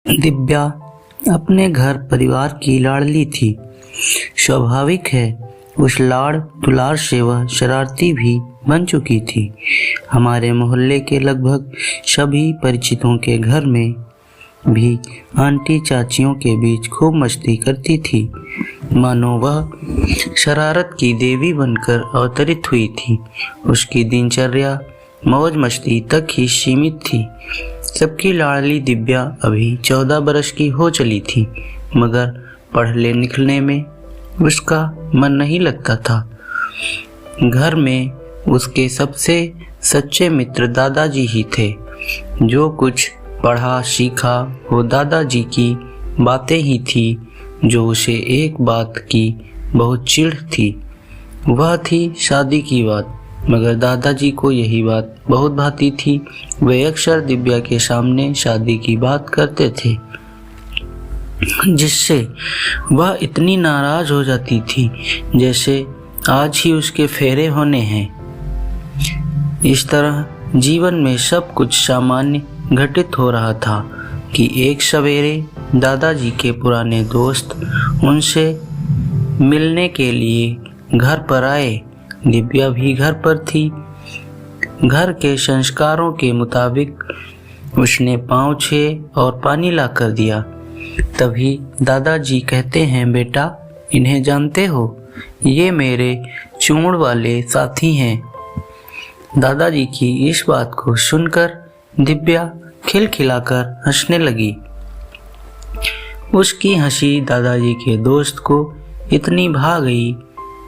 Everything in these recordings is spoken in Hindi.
दिव्या अपने घर परिवार की लाडली थी। स्वाभाविक है, उस लाड़ दुलार से वह शरारती भी बन चुकी थी। हमारे मोहल्ले के लगभग सभी परिचितों के घर में भी आंटी चाचियों के बीच खूब मस्ती करती थी, मानो वह शरारत की देवी बनकर अवतरित हुई थी। उसकी दिनचर्या मौज मस्ती तक ही सीमित थी। सबकी लाडली दिव्या अभी 14 बरस की हो चली थी, मगर पढ़ने लिखने में उसका मन नहीं लगता था। घर में उसके सबसे सच्चे मित्र दादाजी ही थे। जो कुछ पढ़ा सीखा वो दादाजी की बातें ही थी। जो उसे एक बात की बहुत चिढ़ थी, वह थी शादी की बात, मगर दादाजी को यही बात बहुत भाती थी। वे अक्सर दिव्या के सामने शादी की बात करते थे, जिससे वह इतनी नाराज हो जाती थी जैसे आज ही उसके फेरे होने हैं। इस तरह जीवन में सब कुछ सामान्य घटित हो रहा था कि एक सवेरे दादाजी के पुराने दोस्त उनसे मिलने के लिए घर पर आए। दिव्या भी घर पर थी। घर के संस्कारों के मुताबिक उसने पाँव छुए और पानी लाकर दिया। तभी दादाजी कहते हैं, बेटा इन्हें जानते हो? ये मेरे चूड़ वाले साथी हैं। दादाजी की इस बात को सुनकर दिव्या खिलखिलाकर हंसने लगी। उसकी हंसी दादाजी के दोस्त को इतनी भा गई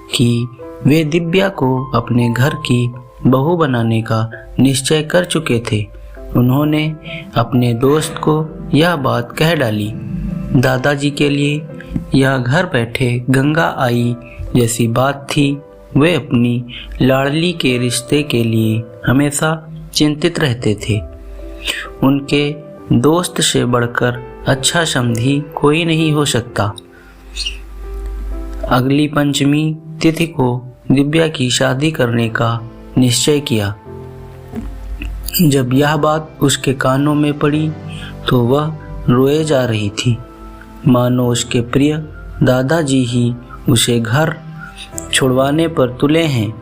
कि वे दिव्या को अपने घर की बहू बनाने का निश्चय कर चुके थे। उन्होंने अपने दोस्त को यह बात कह डाली। दादाजी के लिए यह घर बैठे गंगा आई जैसी बात थी। वे अपनी लाडली के रिश्ते के लिए हमेशा चिंतित रहते थे। उनके दोस्त से बढ़कर अच्छा समधी कोई नहीं हो सकता। अगली पंचमी तिथि को दिव्या की शादी करने का निश्चय किया। जब यह बात उसके कानों में पड़ी तो वह रोए जा रही थी, मानो उसके प्रिय दादाजी ही उसे घर छुड़वाने पर तुले हैं।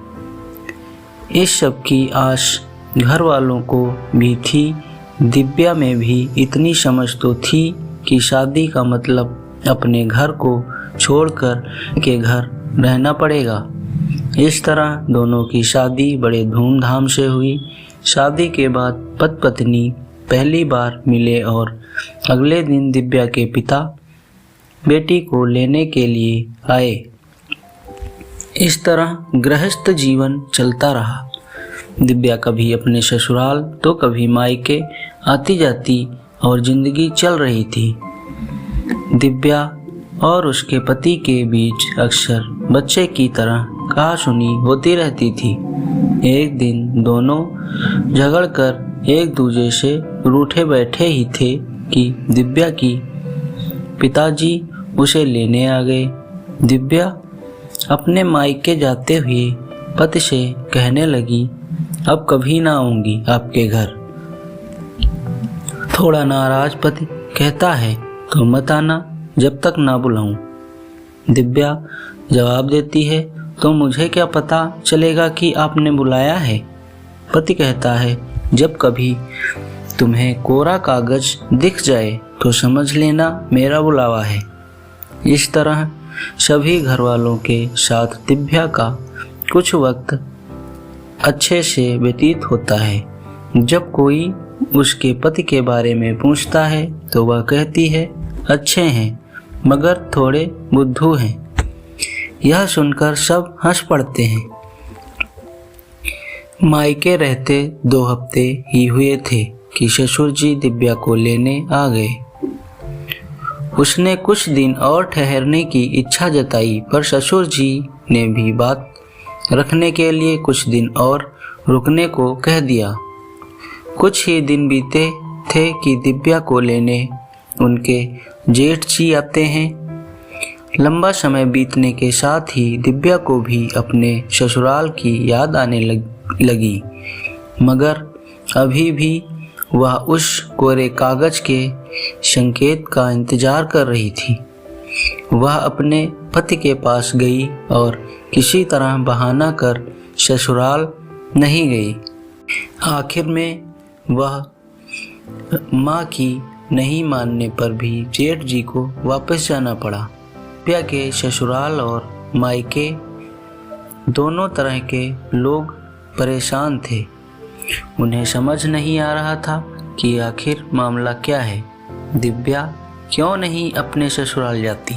इस सब की आस घर वालों को भी थी। दिव्या में भी इतनी समझ तो थी कि शादी का मतलब अपने घर को छोड़कर के घर रहना पड़ेगा। इस तरह दोनों की शादी बड़े धूमधाम से हुई। शादी के बाद पति पत्नी पहली बार मिले और अगले दिन दिव्या के पिता बेटी को लेने के लिए आए। इस तरह गृहस्थ जीवन चलता रहा। दिव्या कभी अपने ससुराल तो कभी मायके आती जाती और जिंदगी चल रही थी। दिव्या और उसके पति के बीच अक्सर बच्चे की तरह कहासुनी होती रहती थी। एक दिन दोनों झगड़कर एक दूसरे से रूठे बैठे ही थे कि दिव्या की पिताजी उसे लेने आ गए। दिव्या अपने मायके जाते हुए पति से कहने लगी, अब कभी ना आऊंगी आपके घर। थोड़ा नाराज पति कहता है, तो मत आना जब तक ना बुलाऊं। दिव्या जवाब देती है, तो मुझे क्या पता चलेगा कि आपने बुलाया है। पति कहता है, जब कभी तुम्हें कोरा कागज दिख जाए तो समझ लेना मेरा बुलावा है। इस तरह सभी घर वालों के साथ दिव्या का कुछ वक्त अच्छे से व्यतीत होता है। जब कोई उसके पति के बारे में पूछता है तो वह कहती है, अच्छे हैं मगर थोड़े बुद्धू हैं। यह सुनकर सब हंस पड़ते हैं। मायके रहते 2 हफ्ते ही हुए थे कि ससुर जी दिव्या को लेने आ गए। उसने कुछ दिन और ठहरने की इच्छा जताई, पर ससुर जी ने भी बात रखने के लिए कुछ दिन और रुकने को कह दिया। कुछ ही दिन बीते थे कि दिव्या को लेने उनके जेठ जी आते हैं। लंबा समय बीतने के साथ ही दिव्या को भी अपने ससुराल की याद आने लगी, मगर अभी भी वह उस कोरे कागज के संकेत का इंतजार कर रही थी। वह अपने पति के पास गई और किसी तरह बहाना कर ससुराल नहीं गई। आखिर में वह माँ की नहीं मानने पर भी जेठ जी को वापस जाना पड़ा। दिव्या के ससुराल और मायके दोनों तरह के लोग परेशान थे। उन्हें समझ नहीं आ रहा था कि आखिर मामला क्या है। दिव्या क्यों नहीं अपने ससुराल जाती।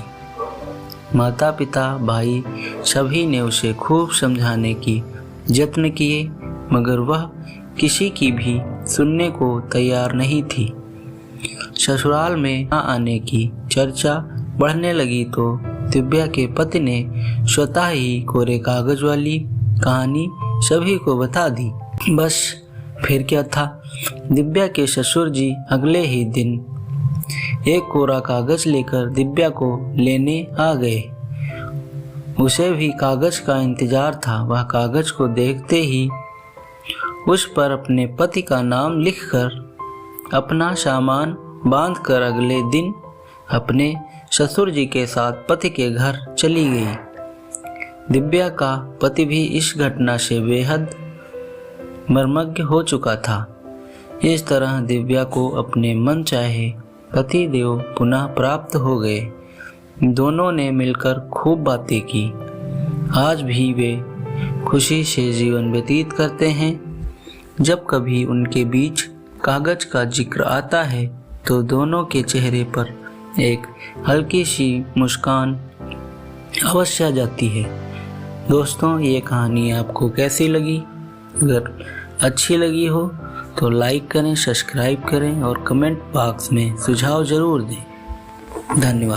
माता पिता भाई सभी ने उसे खूब समझाने की यत्न किए, मगर वह किसी की भी सुनने को तैयार नहीं थी। ससुराल में न आने की चर्चा बढ़ने लगी तो दिव्या के पति ने स्वतः ही कोरे कागज वाली कहानी सभी को बता दी। बस फिर क्या था, दिव्या के ससुर जी अगले ही दिन एक कोरा कागज लेकर दिव्या को लेने आ गए। उसे भी कागज का इंतजार था। वह कागज को देखते ही उस पर अपने पति का नाम लिखकर अपना सामान बांधकर अगले दिन अपने ससुर जी के साथ पति के घर चली गई। दिव्या का पति भी इस घटना से बेहद मर्मज्ञ हो चुका था। इस तरह दिव्या को अपने मन चाहे पति देव पुनः प्राप्त हो गए। दोनों ने मिलकर खूब बातें की। आज भी वे खुशी से जीवन व्यतीत करते हैं। जब कभी उनके बीच कागज का जिक्र आता है तो दोनों के चेहरे पर एक हल्की सी मुस्कान अवश्य आ जाती है। दोस्तों, ये कहानी आपको कैसी लगी? अगर अच्छी लगी हो तो लाइक करें, सब्सक्राइब करें और कमेंट बॉक्स में सुझाव ज़रूर दें। धन्यवाद।